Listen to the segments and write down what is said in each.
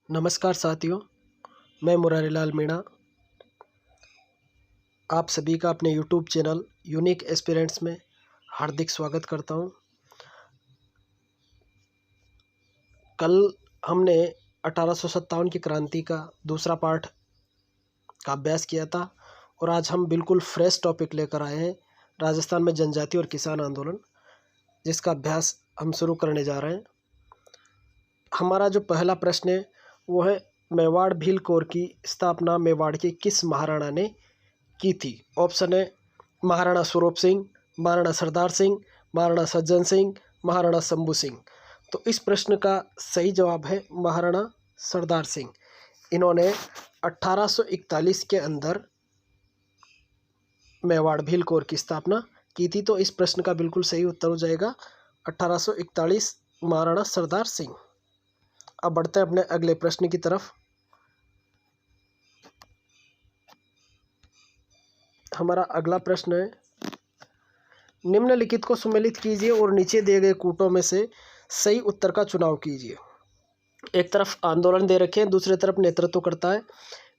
नमस्कार साथियों, मैं मुरारीलाल मीणा आप सभी का अपने YouTube चैनल यूनिक एस्पिरेंट्स में हार्दिक स्वागत करता हूं। कल हमने 1857 की क्रांति का दूसरा पार्ट का अभ्यास किया था और आज हम बिल्कुल फ्रेश टॉपिक लेकर आए हैं, राजस्थान में जनजाति और किसान आंदोलन, जिसका अभ्यास हम शुरू करने जा रहे हैं। हमारा जो पहला प्रश्न है वो है, मेवाड़ भील कोर की स्थापना मेवाड़ के किस महाराणा ने की थी? ऑप्शन है महाराणा स्वरूप सिंह, महाराणा सरदार सिंह, महाराणा सज्जन सिंह, महाराणा शंभू सिंह। तो इस प्रश्न का सही जवाब है महाराणा सरदार सिंह। इन्होंने 1841 के अंदर मेवाड़ भील कोर की स्थापना की थी। तो इस प्रश्न का बिल्कुल सही उत्तर हो जाएगा 1841, महाराणा सरदार सिंह। अब बढ़ते हैं अपने अगले प्रश्न की तरफ। हमारा अगला प्रश्न है, निम्नलिखित को सुमेलित कीजिए और नीचे दिए गए कूटों में से सही उत्तर का चुनाव कीजिए। एक तरफ आंदोलन दे रखे हैं, दूसरी तरफ नेतृत्व करता है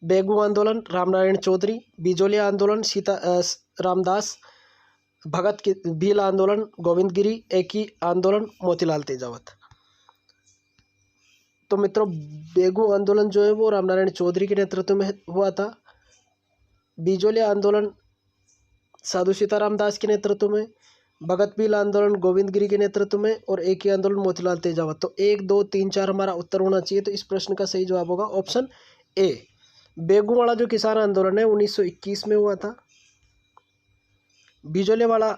बेगू आंदोलन रामनारायण चौधरी, बिजोलिया आंदोलन रामदास भगत की, भील आंदोलन गोविंद गिरी, एकी आंदोलन मोतीलाल तेजावत। तो मित्रों, बेगू आंदोलन जो है वो रामनारायण चौधरी के नेतृत्व में हुआ था। बिजोलिया आंदोलन साधु सीताराम दास के नेतृत्व में, भगत भील आंदोलन गोविंद गिरी के नेतृत्व में और एक ही आंदोलन मोतीलाल तेजावत। तो 1, 2, 3, 4 हमारा उत्तर होना चाहिए। तो इस प्रश्न का सही जवाब होगा ऑप्शन ए। बेगू वाला जो किसान आंदोलन है 1921 में हुआ था। बिजोले वाला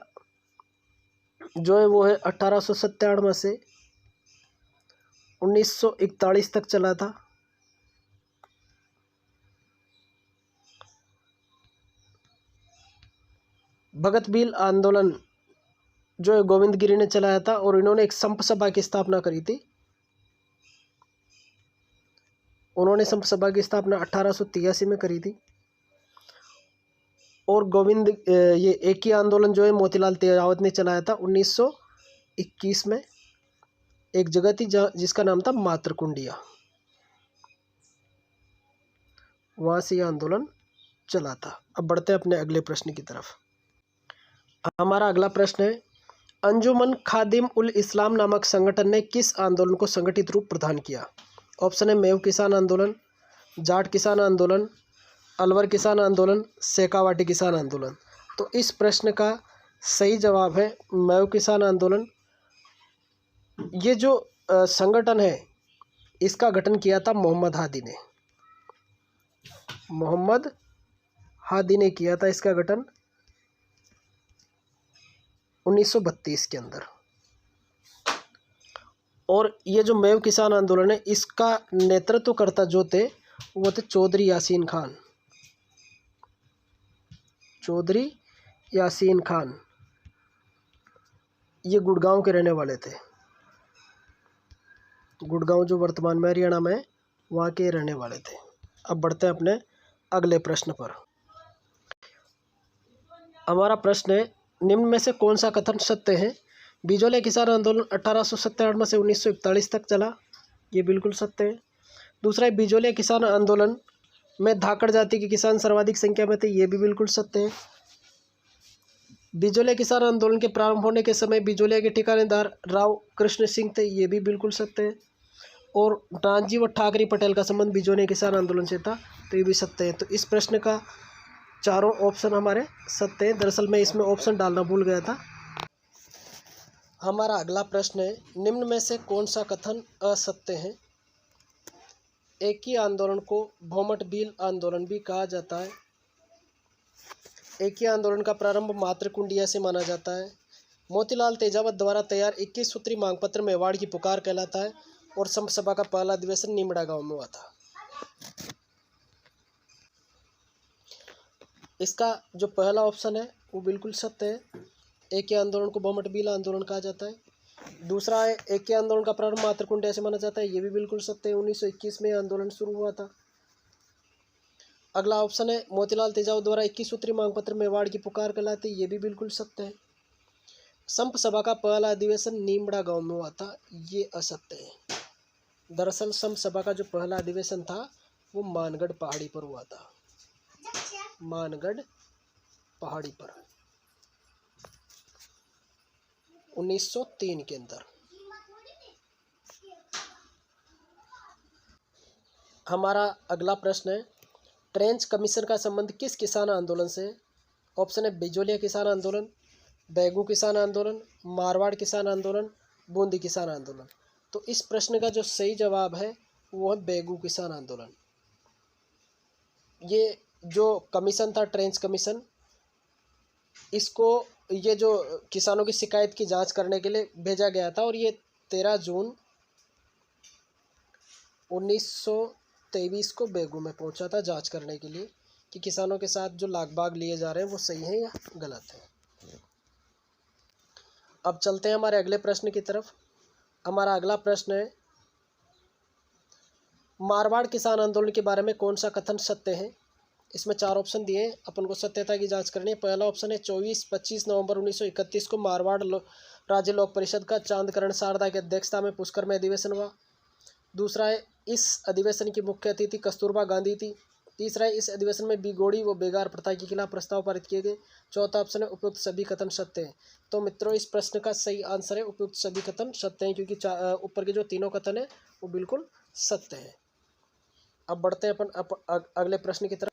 जो है वो है 1897 से 1941 तक चला था। भगत भील आंदोलन जो है गोविंद गिरी ने चलाया था और इन्होंने एक संप सभा की स्थापना करी थी। उन्होंने संप सभा की स्थापना 1883 में करी थी। और ये एक ही आंदोलन जो है मोतीलाल तेजावत ने चलाया था 1921 में। एक जगह थी जिसका नाम था मातरकुंडिया, वहां से यह आंदोलन चला था। अब बढ़ते हैं अपने अगले प्रश्न की तरफ। हमारा अगला प्रश्न है, अंजुमन खादिम उल इस्लाम नामक संगठन ने किस आंदोलन को संगठित रूप प्रदान किया? ऑप्शन है मेव किसान आंदोलन, जाट किसान आंदोलन, अलवर किसान आंदोलन, शेखावाटी किसान आंदोलन। तो इस प्रश्न का सही जवाब है मेव किसान आंदोलन। ये जो संगठन है इसका गठन किया था मोहम्मद हादी ने। मोहम्मद हादी ने किया था इसका गठन 1932 के अंदर। और ये जो मेव किसान आंदोलन है इसका नेतृत्वकर्ता जो थे वो थे चौधरी यासीन खान। चौधरी यासीन खान ये गुड़गांव के रहने वाले थे। गुड़गांव जो वर्तमान में हरियाणा में, वहाँ के रहने वाले थे। अब बढ़ते हैं अपने अगले प्रश्न पर। हमारा प्रश्न है, निम्न में से कौन सा कथन सत्य है? बिजोले किसान आंदोलन 1897 से 1941 तक चला, ये बिल्कुल सत्य है। दूसरा है बिजोले किसान आंदोलन में धाकड़ जाति के किसान सर्वाधिक संख्या में थे, ये भी बिल्कुल सत्य है। बिजोले किसान आंदोलन के प्रारंभ होने के समय बिजोलिया के ठिकानेदार राव कृष्ण सिंह थे, ये भी बिल्कुल सत्य है। और नानजी व ठाकरे पटेल का संबंध बिजोले किसान आंदोलन से था, तो ये भी सत्य है। तो इस प्रश्न का चारों ऑप्शन हमारे सत्य हैं। दरअसल मैं इसमें ऑप्शन डालना भूल गया था। हमारा अगला प्रश्न है, निम्न में से कौन सा कथन असत्य है? एक ही आंदोलन को भोमट भील आंदोलन भी कहा जाता है। एक ही आंदोलन का प्रारंभ मातरकुंडिया से माना जाता है। मोतीलाल तेजावत द्वारा तैयार 21 सूत्री मांग पत्र मेवाड़ की पुकार कहलाता है। और संप सभा का पहला अधिवेशन नीमड़ा गांव में हुआ था। इसका जो पहला ऑप्शन है वो बिल्कुल सत्य है। एक ही आंदोलन को भोमट भील आंदोलन कहा जाता है। दूसरा है एक ही आंदोलन का प्रारंभ मातरकुंडिया से माना जाता है, ये भी बिल्कुल सत्य है। 1921 में आंदोलन शुरू हुआ था। अगला ऑप्शन है मोतीलाल तेजावत द्वारा 21 सूत्री मांग पत्र मेवाड़ की पुकार कहलाती, ये भी बिल्कुल सत्य है। संप सभा का पहला अधिवेशन नीमड़ा गांव में हुआ था, ये असत्य है। दरअसल सम सभा का जो पहला अधिवेशन था वो मानगढ़ पहाड़ी पर हुआ था, मानगढ़ पहाड़ी पर 1903 के अंदर। हमारा अगला प्रश्न है, ट्रेंच कमीशन का संबंध किस किसान आंदोलन से है? ऑप्शन है बिजोलिया किसान आंदोलन, बैगू किसान आंदोलन, मारवाड़ किसान आंदोलन, बूंदी किसान आंदोलन। तो इस प्रश्न का जो सही जवाब है वो है बैगू किसान आंदोलन। ये जो कमीशन था ट्रेंच कमीशन, इसको ये जो किसानों की शिकायत की जांच करने के लिए भेजा गया था और ये 13 जून 1923 को बैगू में पहुंचा था जांच करने के लिए कि किसानों के साथ जो लागबाग लिए जा रहे हैं वो सही है या गलत है। अब चलते हैं हमारे अगले प्रश्न की तरफ। हमारा अगला प्रश्न है, मारवाड़ किसान आंदोलन के बारे में कौन सा कथन सत्य है? इसमें 4 ऑप्शन दिए हैं, अपन को सत्यता की जांच करनी है। पहला ऑप्शन है 24-25 नवंबर 1931 को मारवाड़ राज्य लोक परिषद का चांदकरण शारदा की अध्यक्षता में पुष्कर में अधिवेशन हुआ। दूसरा है इस अधिवेशन की मुख्य अतिथि कस्तूरबा गांधी थी। तीसरा है इस अधिवेशन में बिगोड़ी व बेगार प्रथा के खिलाफ प्रस्ताव पारित किए गए। चौथा ऑप्शन है उपयुक्त सभी कथन सत्य हैं। तो मित्रों इस प्रश्न का सही आंसर है उपयुक्त सभी कथन सत्य हैं, क्योंकि ऊपर के जो तीनों कथन है वो बिल्कुल सत्य है। अब बढ़ते हैं अपन अगले प्रश्न की तरफ।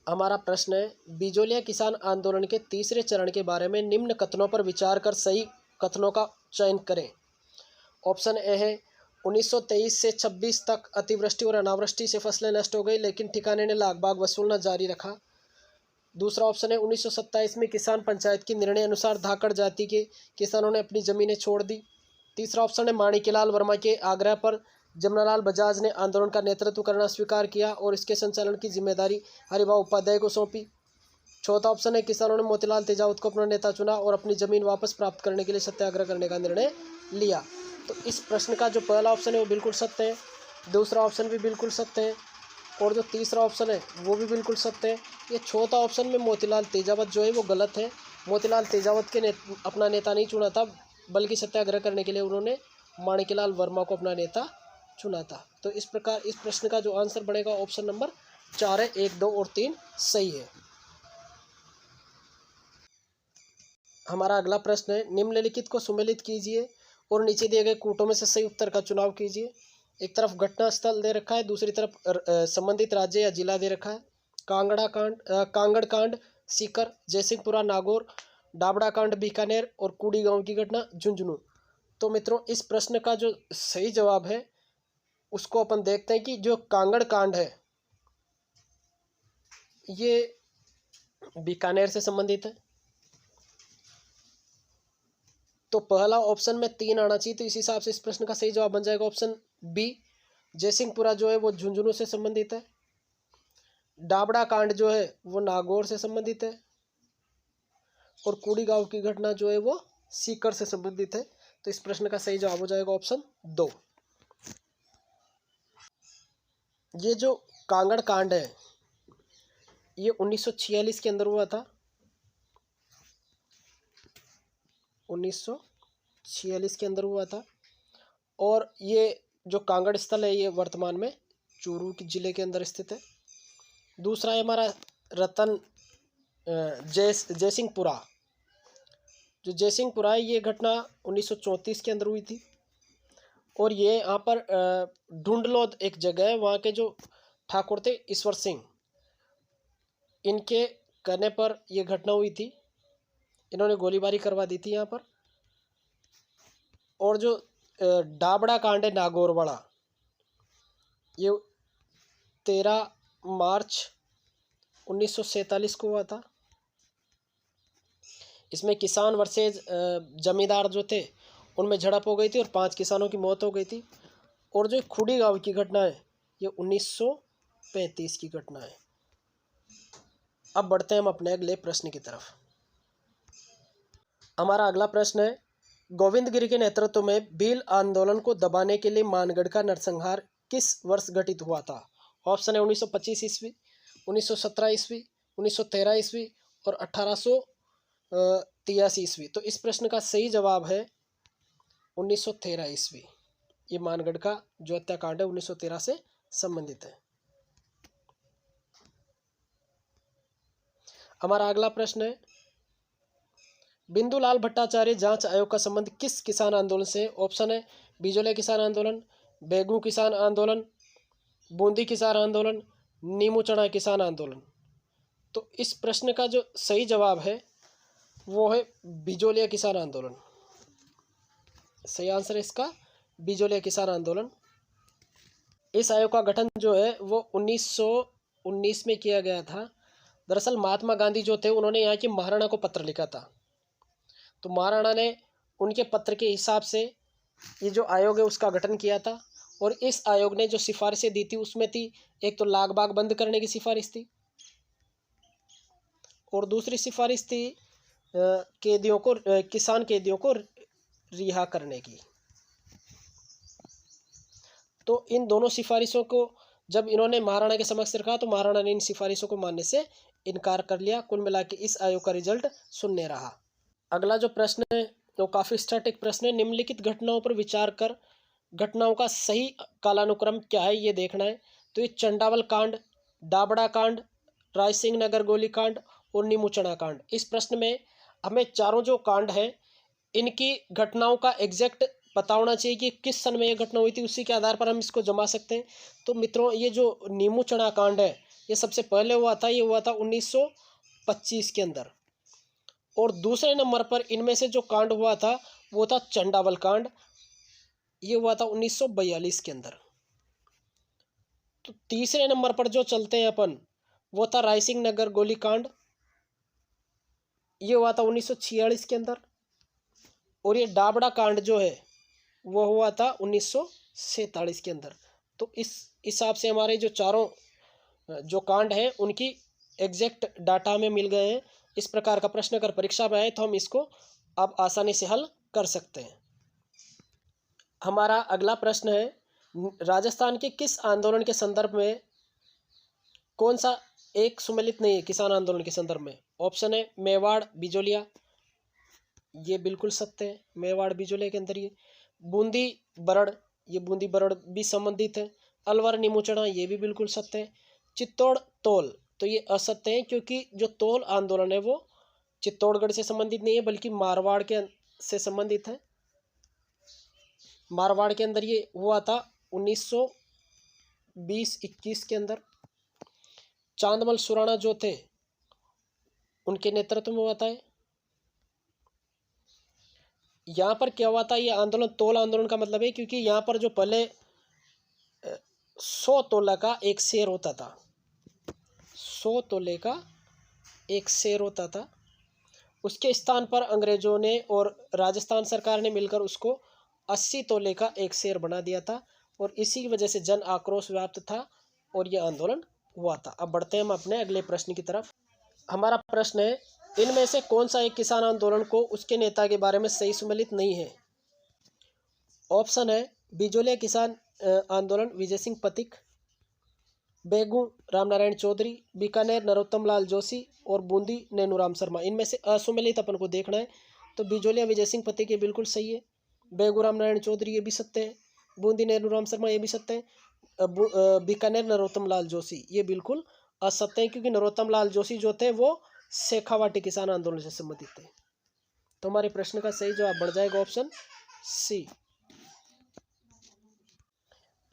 हमारा प्रश्न है, बिजोलिया किसान आंदोलन के तीसरे चरण के बारे में निम्न कथनों पर विचार कर सही कथनों का चयन करें। ऑप्शन ए है 1923 से 26 तक अतिवृष्टि और अनावृष्टि से फसलें नष्ट हो गई, लेकिन ठिकाने ने लागबाग वसूलना जारी रखा। दूसरा ऑप्शन है 1927 में किसान पंचायत के निर्णय अनुसार धाकड़ जाति के किसानों ने अपनी जमीनें छोड़ दी। तीसरा ऑप्शन है माणिक्यलाल वर्मा के आग्रह पर जमनालाल बजाज ने आंदोलन का नेतृत्व करना स्वीकार किया और इसके संचालन की जिम्मेदारी हरिभाऊ उपाध्याय को सौंपी। चौथा ऑप्शन है किसानों ने मोतीलाल तेजावत को अपना नेता चुना और अपनी जमीन वापस प्राप्त करने के लिए सत्याग्रह करने का निर्णय लिया। तो इस प्रश्न का जो पहला ऑप्शन है वो बिल्कुल सत्य है, दूसरा ऑप्शन भी बिल्कुल सत्य है और जो तीसरा ऑप्शन है वो भी बिल्कुल सत्य है। ये चौथा ऑप्शन में मोतीलाल तेजावत जो है वो गलत है। मोतीलाल तेजावत के अपना नेता नहीं चुना था, बल्कि सत्याग्रह करने के लिए उन्होंने माणिक्यलाल वर्मा को अपना नेता चुना था। तो इस प्रकार इस प्रश्न का जो आंसर बनेगा ऑप्शन नंबर 4 है, 1, 2 और 3 सही है। हमारा अगला प्रश्न है, निम्नलिखित को सुमेलित कीजिए और नीचे दिए गए कूटों में से सही उत्तर का चुनाव कीजिए। एक तरफ घटना स्थल दे रखा है, दूसरी तरफ संबंधित राज्य या जिला दे रखा है। कांगड़ कांड सीकर, जयसिंहपुरा नागौर, डाबड़ा कांड बीकानेर और कुड़ी गांव की घटना झुंझुनू। तो मित्रों इस प्रश्न का जो सही जवाब है उसको अपन देखते हैं कि जो कांगड़ कांड है ये बीकानेर से संबंधित है। तो पहला ऑप्शन में 3 आना चाहिए, तो इस हिसाब से इस प्रश्न का सही जवाब बन जाएगा ऑप्शन बी, जयसिंहपुरा जो है वो झुंझुनू से संबंधित है। डाबड़ा कांड जो है वो नागौर से संबंधित है और कुड़ी गांव की घटना जो है वो सीकर से संबंधित है। तो इस प्रश्न का सही जवाब हो जाएगा ऑप्शन 2। ये जो कांगड़ कांड है ये 1946 के अंदर हुआ था, 1946 के अंदर हुआ था। और ये जो कांगड़ स्थल है ये वर्तमान में चूरू जिले के अंदर स्थित है। दूसरा है हमारा रतन जयसिंहपुरा। जो जयसिंहपुरा है ये घटना 1934 के अंदर हुई थी और ये यहाँ पर ढूंढलोद एक जगह है, वहाँ के जो ठाकुर थे ईश्वर सिंह, इनके कहने पर यह घटना हुई थी। इन्होंने गोलीबारी करवा दी थी यहाँ पर। और जो डाबड़ा कांड है नागौर वाला, ये 13 मार्च 1947 को हुआ था। इसमें किसान वर्सेज जमींदार जो थे उनमें झड़प हो गई थी और 5 किसानों की मौत हो गई थी। और जो खुड़ी गांव की घटना है ये 1935 की घटना है। अब बढ़ते हैं हम अपने अगले प्रश्न की तरफ। हमारा अगला प्रश्न है, गोविंद गिरी के नेतृत्व में भील आंदोलन को दबाने के लिए मानगढ़ का नरसंहार किस वर्ष घटित हुआ था? ऑप्शन है 1925 ईस्वी, 1917 ईस्वी, 1913 ईस्वी और 1883 ईस्वी। तो इस प्रश्न का सही जवाब है 1913 ईस्वी। ये मानगढ़ का जो हत्याकांड है 1913 से संबंधित है। हमारा अगला प्रश्न है, बिंदुलाल भट्टाचार्य जांच आयोग का संबंध किस किसान आंदोलन से? ऑप्शन है बिजोले किसान आंदोलन, बेगू किसान आंदोलन, बूंदी किसान आंदोलन, नीमू चढ़ा किसान आंदोलन। तो इस प्रश्न का जो सही जवाब है वो है बिजोलिया किसान आंदोलन। सही आंसर है इसका बिजोलिया किसान आंदोलन। इस आयोग का गठन जो है वो 1919 में किया गया था। दरअसल महात्मा गांधी जो थे उन्होंने यहाँ की महाराणा को पत्र लिखा था, तो महाराणा ने उनके पत्र के हिसाब से ये जो आयोग है उसका गठन किया था। और इस आयोग ने जो सिफारिशें दी थी उसमें थी, एक तो लाग बाग बंद करने की सिफारिश थी, और दूसरी सिफारिश थी कैदियों को, किसान कैदियों को रिहा करने की। तो इन दोनों सिफारिशों को जब इन्होंने महाराणा के समक्ष रखा तो महाराणा ने इन सिफारिशों को मानने से इनकार कर लिया। कुल मिला के इस आयोग का रिजल्ट शून्य रहा। अगला जो प्रश्न है तो काफ़ी स्टैटिक प्रश्न है। निम्नलिखित घटनाओं पर विचार कर घटनाओं का सही कालानुक्रम क्या है ये देखना है। तो ये चंडावल कांड, दाबड़ा कांड, राय सिंह नगर गोली कांड और नीमूचना कांड। इस प्रश्न में हमें चारों जो कांड हैं इनकी घटनाओं का एग्जैक्ट पता होना चाहिए कि किस सन में ये घटना हुई थी, उसी के आधार पर हम इसको जमा सकते हैं। तो मित्रों ये जो नीमूचना कांड है ये सबसे पहले हुआ था, ये हुआ था 1925 के अंदर। और दूसरे नंबर पर इनमें से जो कांड हुआ था वो था चंडावल कांड, ये हुआ था 1942 के अंदर। तो तीसरे नंबर पर जो चलते हैं अपन वो था रायसिंह नगर गोली कांड, ये हुआ था 1946 के अंदर। और ये दाबड़ा कांड जो है वो हुआ था 1947 के अंदर। तो इस हिसाब से हमारे जो चारों जो कांड हैं उनकी एग्जैक्ट डाटा में मिल गए हैं। इस प्रकार का प्रश्न अगर परीक्षा में आए तो हम इसको अब आसानी से हल कर सकते हैं। हमारा अगला प्रश्न है, राजस्थान के किस आंदोलन के संदर्भ में कौन सा एक सुमेलित नहीं है किसान आंदोलन के संदर्भ में? ऑप्शन है मेवाड़ बिजोलिया, ये बिल्कुल सत्य है, मेवाड़ बिजोलिया के अंदर ये। बूंदी बरड़, ये बूंदी बरड़ भी संबंधित है। अलवर नीमूचना, ये भी बिल्कुल सत्य है। चित्तौड़ तोल, तो ये असत्य है क्योंकि जो तोल आंदोलन है वो चित्तौड़गढ़ से संबंधित नहीं है बल्कि मारवाड़ के से संबंधित है। मारवाड़ के अंदर ये हुआ था 1920-21 के अंदर। चांदमल सुराणा जो थे उनके नेतृत्व में हुआ था। यहाँ पर क्या हुआ था, ये आंदोलन तोल आंदोलन का मतलब है क्योंकि यहाँ पर जो पहले 100 तोला का एक शेर होता था, 100 तोले का एक शेर होता था, उसके स्थान पर अंग्रेजों ने और राजस्थान सरकार ने मिलकर उसको 80 तोले का एक शेर बना दिया था। और इसी की वजह से जन आक्रोश व्याप्त था और यह आंदोलन हुआ था। अब बढ़ते हैं हम अपने अगले प्रश्न की तरफ। हमारा प्रश्न है, इनमें से कौन सा एक किसान आंदोलन को उसके नेता के बारे में सही सुमेलित नहीं है? ऑप्शन है बिजोलिया किसान आंदोलन विजय सिंह पथिक, बेगू रामनारायण चौधरी, बीकानेर नरोत्तम लाल जोशी और बूंदी नैनूराम शर्मा। इनमें से असुमेलित अपन को देखना है। तो बिजोलिया विजय सिंह पथिक ये बिल्कुल सही है, बेगू रामनारायण चौधरी ये भी सत्य है, बूंदी नैनूराम शर्मा ये भी सत्य है, बीकानेर नरोत्तम लाल जोशी ये बिल्कुल असत्य है क्योंकि नरोत्तम लाल जोशी जो थे वो शेखावाटी किसान आंदोलन से संबंधित थे। तो हमारे प्रश्न का सही जवाब बढ़ जाएगा ऑप्शन सी।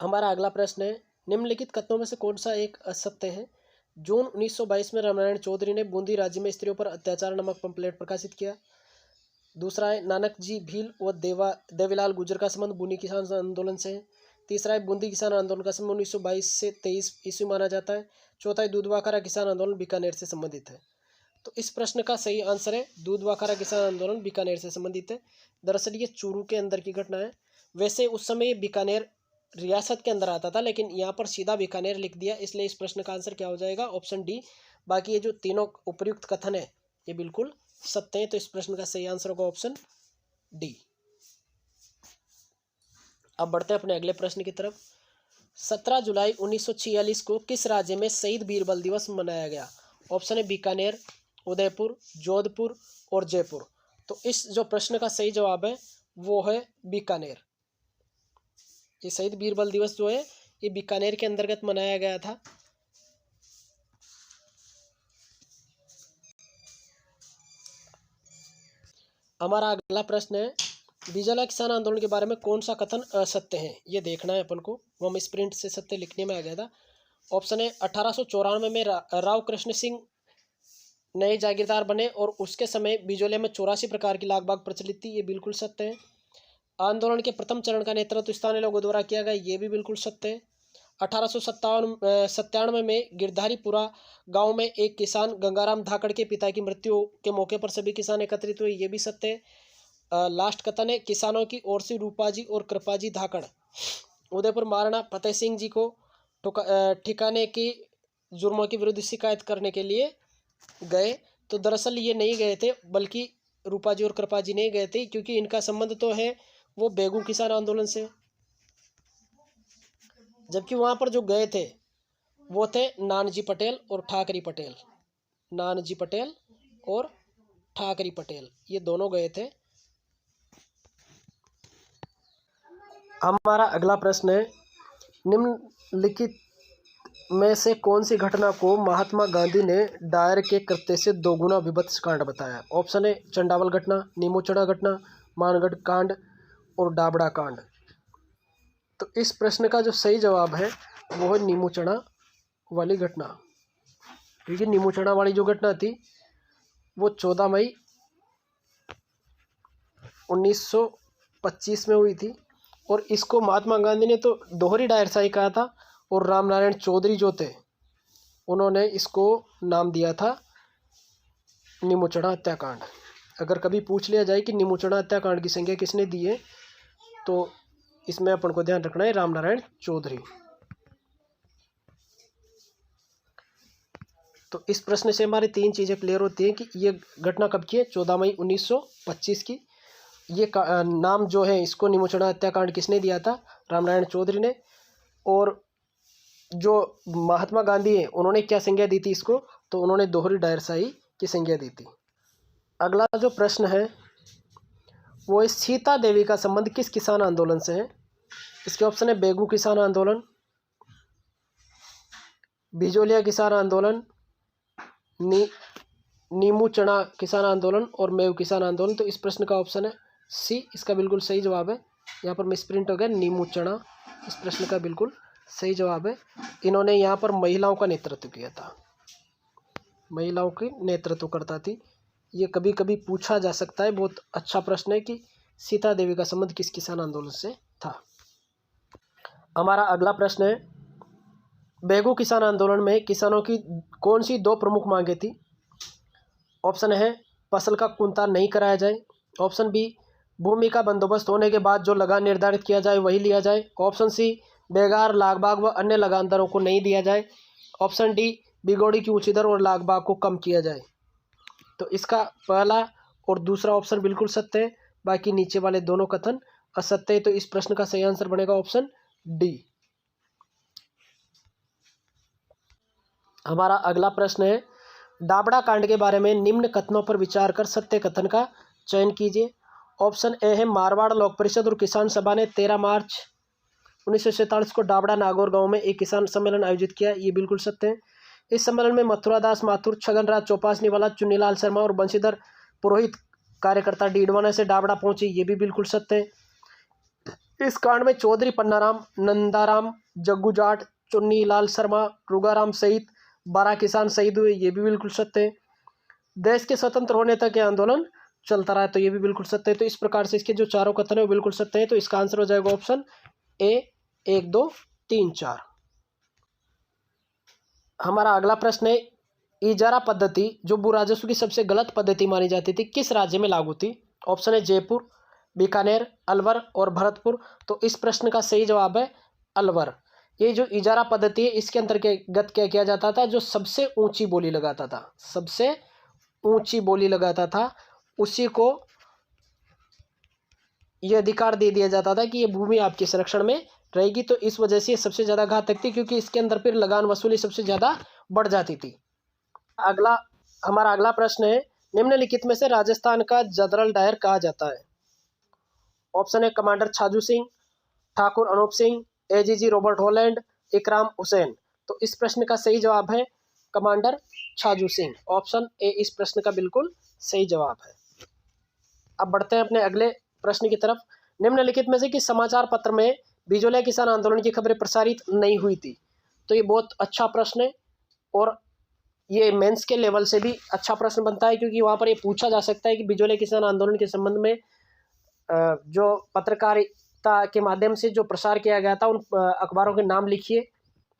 हमारा अगला प्रश्न है, निम्नलिखित कथनों में से कौन सा एक असत्य है? जून 1922 में रामनारायण चौधरी ने बूंदी राज्य में स्त्रियों पर अत्याचार नामक पंपलेट प्रकाशित किया। दूसरा है नानक जी भील व देवीलाल गुर्जर का संबंध बूंदी किसान आंदोलन से है। तीसरा है बूंदी किसान आंदोलन का संबंध 1922 से 23 ईस्वी माना जाता है। चौथा है दूधवाखारा किसान आंदोलन बीकानेर से संबंधित है। तो इस प्रश्न का सही आंसर है दूधवाखारा किसान आंदोलन बीकानेर से संबंधित है। दरअसल ये चूरू के अंदर की घटना है। वैसे उस समय बीकानेर रियासत के अंदर आता था लेकिन यहाँ पर सीधा बीकानेर लिख दिया, इसलिए इस प्रश्न का आंसर क्या हो जाएगा? Option D. बाकी ये जो तीनों उपयुक्त कथन है ये बिल्कुल सत्य है, तो इस प्रश्न का सही आंसर होगा ऑप्शन डी। अब बढ़ते हैं अपने अगले प्रश्न की तरफ। 17 जुलाई 1946 को किस राज्य में शहीद बीरबल दिवस मनाया गया? ऑप्शन है बीकानेर, उदयपुर, जोधपुर और जयपुर। तो इस जो प्रश्न का सही जवाब है वो है बीकानेर। ये शहीद बीरबल दिवस जो है ये बीकानेर के अंतर्गत मनाया गया था। हमारा अगला प्रश्न है, बीजाला किसान आंदोलन के बारे में कौन सा कथन असत्य है, ये देखना है अपन को। वो हम स्प्रिंट से सत्य लिखने में आ गया था। ऑप्शन है 1894 में राव कृष्ण सिंह नए जागीरदार बने और उसके समय बिजोलिया में 84 प्रकार की लाग बाग प्रचलित थी, ये बिल्कुल सत्य है। आंदोलन के प्रथम चरण का नेतृत्व स्थानीय लोगों द्वारा किया गया, ये भी बिल्कुल सत्य है। 1897 में गिरधारीपुरा गांव में एक किसान गंगाराम धाकड़ के पिता की मृत्यु के मौके पर सभी किसान एकत्रित हुए, ये भी सत्य है। लास्ट कथन है, किसानों की ओर से रूपाजी और कृपाजी धाकड़ उदयपुर महाराणा फतेह सिंह जी को ठिकाने की जुर्मों के विरुद्ध शिकायत करने के लिए गए। तो दरअसल ये नहीं गए थे, बल्कि रूपाजी और कृपाजी नहीं गए थे, क्योंकि इनका संबंध तो है वो बेगू किसान आंदोलन से। जबकि वहां पर जो गए थे वो थे नानजी पटेल और ठाकरी पटेल। नानजी पटेल और ठाकरी पटेल ये दोनों गए थे। हमारा अगला प्रश्न है, निम्नलिखित में से कौन सी घटना को महात्मा गांधी ने दायर के कृत्य से दोगुना विभत्स कांड बताया। ऑप्शन है चंडावल घटना, नीमूचड़ा घटना, मानगढ़ कांड और डाबड़ा कांड। तो इस प्रश्न का जो सही जवाब है वो है नीमूचड़ा वाली घटना, क्योंकि नीमूचड़ा वाली जो घटना थी वो 14 मई 1925 में हुई थी। और इसको महात्मा गांधी ने तो दोहरी डायरशाही कहा था, और राम नारायण चौधरी जो थे उन्होंने इसको नाम दिया था नीमूचड़ा हत्याकांड। अगर कभी पूछ लिया जाए कि नीमूचड़ा हत्याकांड की संज्ञा किसने दी है, तो इसमें अपन को ध्यान रखना है राम नारायण चौधरी। तो इस प्रश्न से हमारी तीन चीज़ें क्लियर होती हैं कि ये घटना कब की है, 14 मई 1925 की। ये नाम जो है इसको नीमूचड़ा हत्याकांड किसने दिया था, रामनारायण चौधरी ने। और जो महात्मा गांधी हैं उन्होंने क्या संज्ञा दी थी इसको, तो उन्होंने दोहरी डायरशाही की संज्ञा दी थी। अगला जो प्रश्न है वो है, सीता देवी का संबंध किस किसान आंदोलन से है। इसके ऑप्शन है बेगू किसान आंदोलन, बिजोलिया किसान आंदोलन, नीमूचड़ा किसान आंदोलन और मेव किसान आंदोलन। तो इस प्रश्न का ऑप्शन है सी, इसका बिल्कुल सही जवाब है। यहाँ पर मिसप्रिंट हो गया, नीमूचड़ा इस प्रश्न का बिल्कुल सही जवाब है। इन्होंने यहाँ पर महिलाओं का नेतृत्व किया था, महिलाओं की नेतृत्व करता थी। ये कभी कभी पूछा जा सकता है, बहुत अच्छा प्रश्न है कि सीता देवी का संबंध किस किसान आंदोलन से था। हमारा अगला प्रश्न है, बेगू किसान आंदोलन में किसानों की कौन सी दो प्रमुख मांगे थी। ऑप्शन है फसल का कुंता नहीं कराया जाए, ऑप्शन बी भूमि का बंदोबस्त होने के बाद जो लगान निर्धारित किया जाए वही लिया जाए, ऑप्शन सी बेगार लागबाग व अन्य लगानदारों को नहीं दिया जाए, ऑप्शन डी बिगोड़ी की ऊंची दर और लागबाग को कम किया जाए। तो इसका पहला और दूसरा ऑप्शन बिल्कुल सत्य है, बाकी नीचे वाले दोनों कथन असत्य है। तो इस प्रश्न का सही आंसर बनेगा ऑप्शन डी। हमारा अगला प्रश्न है, डाबड़ा कांड के बारे में निम्न कथनों पर विचार कर सत्य कथन का चयन कीजिए। ऑप्शन ए है, मारवाड़ लोक परिषद और किसान सभा ने 13 मार्च 1947 को डाबड़ा नागौर गांव में एक किसान सम्मेलन आयोजित किया, ये बिल्कुल सत्य है। इस सम्मेलन में मथुरादास माथुर, छगनराज चौपासनीवाला, चुन्नीलाल शर्मा और बंशीधर पुरोहित कार्यकर्ता डीडवाना से डाबड़ा पहुंचे, ये भी बिल्कुल सत्य है। इस कांड में चौधरी पन्नाराम, नंदाराम, जग्गू जाट, चुन्नीलाल शर्मा, रुगाराम सहित 12 किसान शहीद हुए, ये भी बिल्कुल सत्य है। देश के स्वतंत्र होने तक यह आंदोलन चलता रहा, तो ये भी बिल्कुल सत्य है। तो इस प्रकार से इसके जो चारों कथन है वो बिल्कुल सत्य है। तो इसका आंसर हो जाएगा ऑप्शन ए 1, 2, 3, 4। हमारा अगला प्रश्न है, इजारा पद्धति जो भू राजस्व की सबसे गलत पद्धति मानी जाती थी किस राज्य में लागू थी। ऑप्शन है जयपुर, बीकानेर, अलवर और भरतपुर। तो इस प्रश्न का सही जवाब है अलवर। ये जो इजारा पद्धति है इसके अंतर्गत क्या किया जाता था, जो सबसे ऊंची बोली लगाता था, सबसे ऊंची बोली लगाता था उसी को यह अधिकार दे दिया जाता था कि ये भूमि आपके संरक्षण में रहेगी। तो इस वजह से ये सबसे ज़्यादा घातक थी, क्योंकि इसके अंदर फिर लगान वसूली सबसे ज़्यादा बढ़ जाती थी। हमारा अगला प्रश्न है, निम्नलिखित में से राजस्थान का जनरल डायर कहा जाता है। ऑप्शन है commander Chhaju Singh, Thakur Anoop Singh, AGG Robert Holland, Ikram Hussain. तो इस प्रश्न का सही जवाब है commander Chhaju Singh. Option A इस प्रश्न का बिल्कुल सही जवाब है। अब बढ़ते हैं अपने अगले प्रश्न की तरफ। निम्नलिखित में से किस समाचार पत्र में बिजोलिया किसान आंदोलन की खबरें प्रसारित नहीं हुई थी? तो ये बहुत अच्छा प्रश्न है और ये मेंस के लेवल से भी अच्छा प्रश्न बनता है, क्योंकि वहाँ पर ये पूछा जा सकता है कि बिजोलिया किसान आंदोलन के संबंध में जो पत्रकारिता के माध्यम से जो प्रसार किया गया था उन अखबारों के नाम लिखिए।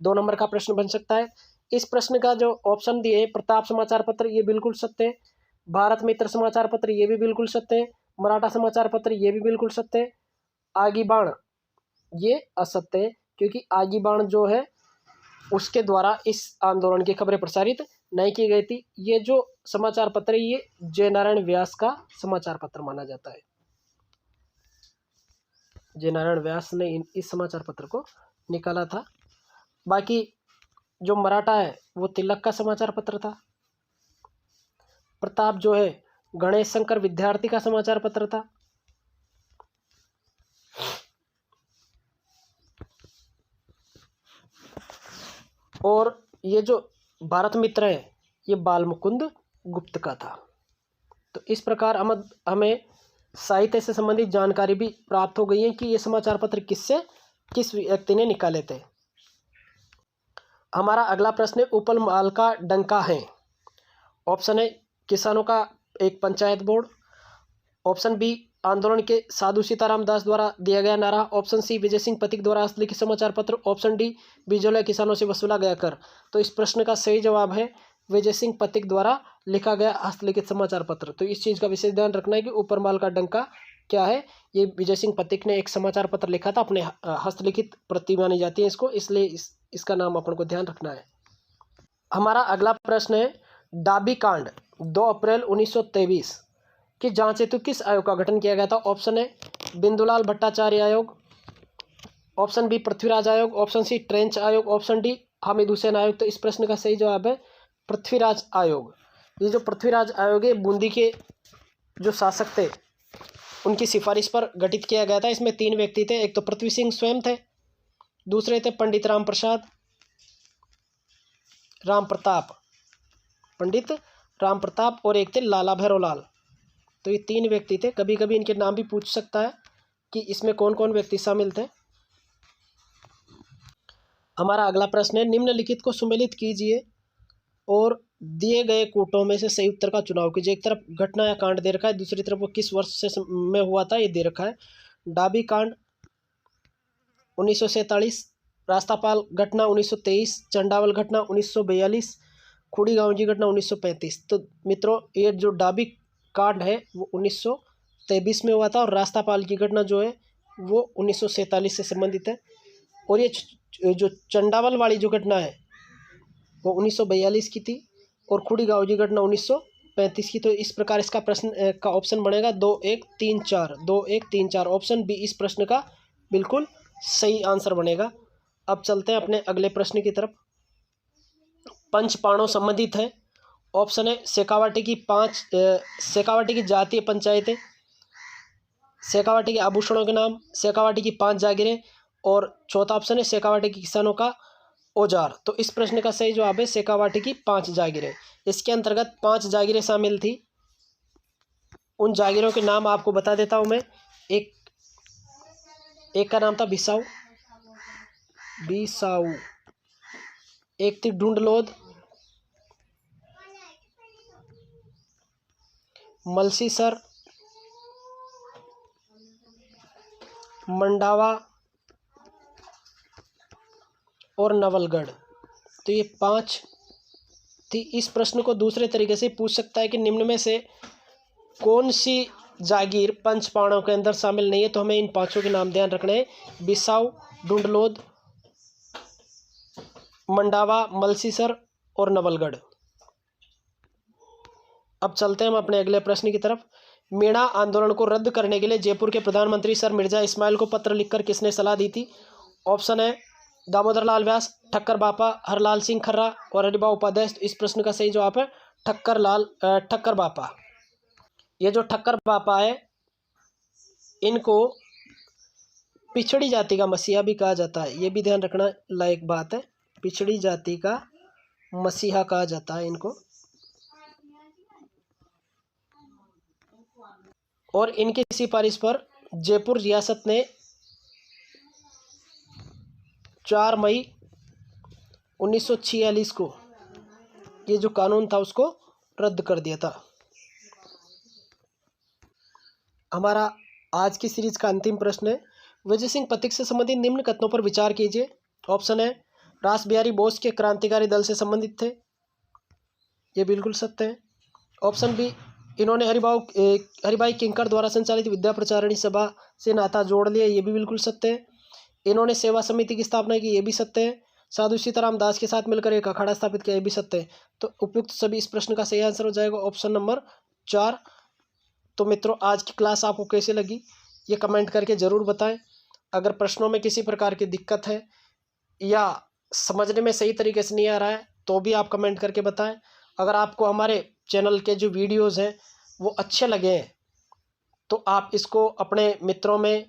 2 नंबर का प्रश्न बन सकता है। इस प्रश्न का जो ऑप्शन दिए प्रताप समाचार पत्र, ये बिल्कुल सत्य है। भारत मित्र समाचार पत्र, ये भी बिल्कुल सत्य है। मराठा समाचार पत्र, ये भी बिल्कुल सत्य है। आगी बाण, ये असत्य है, क्योंकि आगी बाण जो है उसके द्वारा इस आंदोलन की खबरें प्रसारित नहीं की गई थी। ये जो समाचार पत्र है ये जय नारायण व्यास का समाचार पत्र माना जाता है। जय नारायण व्यास ने इस समाचार पत्र को निकाला था। बाकी जो मराठा है वो तिलक का समाचार पत्र था। प्रताप जो है गणेश शंकर विद्यार्थी का समाचार पत्र था। और ये जो भारत मित्र है ये बाल मुकुंद गुप्त का था। तो इस प्रकार हमें साहित्य से संबंधित जानकारी भी प्राप्त हो गई है कि ये समाचार पत्र किस व्यक्ति ने निकाले थे। हमारा अगला प्रश्न है उपल माल का डंका है। ऑप्शन ए किसानों का एक पंचायत बोर्ड, ऑप्शन बी आंदोलन के साधु सीताराम दास द्वारा दिया गया नारा, ऑप्शन सी विजय सिंह पथिक द्वारा हस्तलिखित समाचार पत्र, ऑप्शन डी बिजोलिया किसानों से वसूला गया कर। तो इस प्रश्न का सही जवाब है विजय सिंह पथिक द्वारा लिखा गया हस्तलिखित समाचार पत्र। तो इस चीज़ का विशेष ध्यान रखना है कि ऊपर माल का डंका क्या है। ये विजय सिंह पथिक ने एक समाचार पत्र लिखा था, अपने हस्तलिखित प्रति मानी जाती है इसको, इसलिए इसका नाम अपन को ध्यान रखना है। हमारा अगला प्रश्न है डाबी कांड 2 अप्रैल 1923 की जांच हेतु किस आयोग का गठन किया गया था? ऑप्शन ए बिंदुलाल भट्टाचार्य आयोग, ऑप्शन बी पृथ्वीराज आयोग, ऑप्शन सी ट्रेंच आयोग, ऑप्शन डी हामिद हुसैन आयोग। तो इस प्रश्न का सही जवाब है पृथ्वीराज आयोग। ये जो पृथ्वीराज आयोग है बूंदी के जो शासक थे उनकी सिफारिश पर गठित किया गया था। इसमें 3 व्यक्ति थे, एक तो पृथ्वी सिंह स्वयं थे, दूसरे थे पंडित राम प्रसाद, राम प्रताप, पंडित राम प्रताप, और एक थे लाला भैरवलाल। तो ये 3 व्यक्ति थे। कभी कभी इनके नाम भी पूछ सकता है कि इसमें कौन कौन व्यक्ति शामिल थे। हमारा अगला प्रश्न है निम्नलिखित को सुमेलित कीजिए और दिए गए कोटों में से सही उत्तर का चुनाव कीजिए। एक तरफ घटना या कांड दे रखा है, दूसरी तरफ वो किस वर्ष से में हुआ था ये दे रखा है। डाबी कांड 1947, रास्तापाल घटना 1923, चंडावल घटना 1942, खुड़ी गांव जी घटना 1935। तो मित्रों ये जो डाबी कांड है वो 1923 में हुआ था और रास्तापाल की घटना जो है वो 1947 से संबंधित है। और ये जो चंडावल वाली जो घटना है वो 1942 की थी और खुड़ी गांव जी घटना 1935 की। तो इस प्रकार इसका प्रश्न का ऑप्शन बनेगा 2 1 3 4, 2 1 3 4। ऑप्शन बी इस प्रश्न का बिल्कुल सही आंसर बनेगा। अब चलते हैं अपने अगले प्रश्न की तरफ। पंचपाणों संबंधित है। ऑप्शन है शेखावाटी की जातीय पंचायतें, शेखावाटी के आभूषणों के नाम, शेखावाटी की 5 जागीरें, और चौथा ऑप्शन है शेखावाटी के किसानों का औजार। तो इस प्रश्न का सही जवाब है शेखावाटी की 5 जागीरें। इसके अंतर्गत 5 जागीरें शामिल थी। उन जागीरों के नाम आपको बता देता हूं मैं। एक का नाम था बिसाऊ, एक थी ढूंढलोद, मलसीसर, मंडावा और नवलगढ़। तो ये 5 थी। इस प्रश्न को दूसरे तरीके से पूछ सकता है कि निम्न में से कौन सी जागीर पंचपाणों के अंदर शामिल नहीं है। तो हमें इन 5 के नाम ध्यान रखने हैं, बिसाऊ, ढूंढलोद, मंडावा, मलसीसर और नवलगढ़। अब चलते हैं हम अपने अगले प्रश्न की तरफ। मीणा आंदोलन को रद्द करने के लिए जयपुर के प्रधानमंत्री सर मिर्जा इस्माइल को पत्र लिखकर किसने सलाह दी थी? ऑप्शन है दामोदर लाल व्यास, ठक्कर बापा, हरलाल सिंह खर्रा और हरिभाऊ उपाध्याय। इस प्रश्न का सही जवाब है ठक्कर बापा। ये जो ठक्कर बापा है इनको पिछड़ी जाति का मसीहा भी कहा जाता है, ये भी ध्यान रखना लायक बात है। पिछड़ी जाति का मसीहा कहा जाता है इनको। और इनकी सिफारिश पर जयपुर रियासत ने 4 मई 1946 को ये जो कानून था उसको रद्द कर दिया था। हमारा आज की सीरीज का अंतिम प्रश्न है, विजय सिंह पथिक से संबंधित निम्न कथनों पर विचार कीजिए। ऑप्शन है, रास बिहारी बोस के क्रांतिकारी दल से संबंधित थे, ये बिल्कुल सत्य है। ऑप्शन बी, इन्होंने हरिभाई किंकर द्वारा संचालित विद्या प्रचारिणी सभा से नाता जोड़ लिया, ये भी बिल्कुल सत्य है। इन्होंने सेवा समिति की स्थापना की, ये भी सत्य है। साधु सीताराम दास के साथ मिलकर एक अखाड़ा स्थापित किया, ये भी सत्य है। तो उपयुक्त सभी इस प्रश्न का सही आंसर हो जाएगा ऑप्शन नंबर 4। तो मित्रों, आज की क्लास आपको कैसे लगी ये कमेंट करके ज़रूर बताएं। अगर प्रश्नों में किसी प्रकार की दिक्कत है या समझने में सही तरीके से नहीं आ रहा है तो भी आप कमेंट करके बताएं। अगर आपको हमारे चैनल के जो वीडियोज़ हैं वो अच्छे लगे हैं तो आप इसको अपने मित्रों में,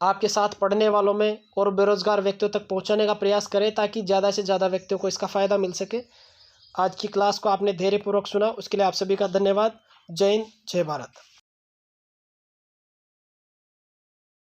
आपके साथ पढ़ने वालों में और बेरोज़गार व्यक्तियों तक पहुंचाने का प्रयास करें ताकि ज़्यादा से ज़्यादा व्यक्तियों को इसका फ़ायदा मिल सके। आज की क्लास को आपने धैर्यपूर्वक सुना, उसके लिए आप सभी का धन्यवाद। जय हिंद, जय भारत।